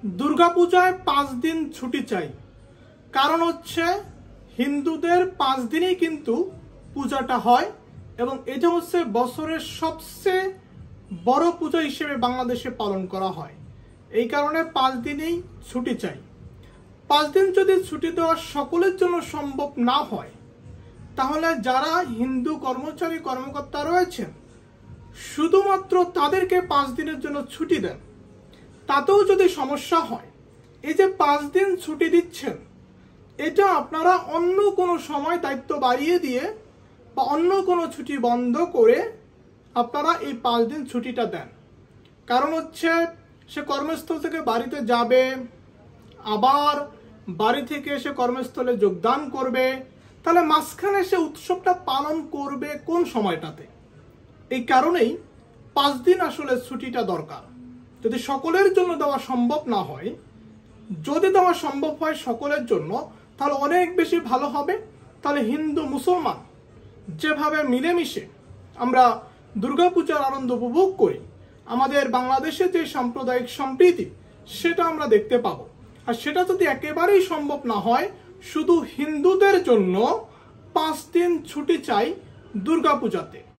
দুর্গাপূজায় 5 দিন ছুটি চাই। কারণ হচ্ছে হিন্দুদের 5 দিনেই কিন্তু পূজাটা হয় এবং এটা হচ্ছে বছরের সবচেয়ে বড় পূজা হিসেবে বাংলাদেশে পালন করা হয়। এই কারণে 5 দিনেই ছুটি চাই। 5 দিন যদি ছুটি দেওয়া সকলের জন্য সম্ভব না হয়, তাহলে যারা হিন্দু কর্মচারী কর্মকর্তা রয়েছেন শুধুমাত্র তাদেরকে 5 দিনের জন্য ছুটি দেন। তাতেও যদি সমস্যা হয়, এই যে 5 দিন ছুটি দিচ্ছেন, এটা আপনারা অন্য কোনো সময় দায়িত্ব বাড়িয়ে দিয়ে বা অন্য কোনো ছুটি বন্ধ করে আপনারা এই 5 দিন ছুটিটা দেন। কারণ হচ্ছে সে কর্মস্থল থেকে বাড়িতে যাবে, আবার বাড়ি থেকে এসে কর্মস্থলে যোগদান করবে, তাহলে মাঝখানে সে উৎসবটা পালন করবে কোন সময়টাতে? এই কারণেই 5 দিন আসলে ছুটিটা দরকার। যদি সকলের জন্য দেওয়া সম্ভব না হয়, যদি দেওয়া সম্ভব হয় সকলের জন্য, তাহলে অনেক বেশি ভালো হবে। তাহলে হিন্দু মুসলমান যেভাবে মিলেমিশে আমরা দুর্গাপূজার আনন্দ উপভোগ করি, আমাদের বাংলাদেশে যে সাম্প্রদায়িক সম্প্রীতি সেটা আমরা দেখতে পাবো। আর সেটা যদি একেবারেই সম্ভব না হয়, শুধু হিন্দুদের জন্য 5 দিন ছুটি চাই দুর্গাপূজাতে।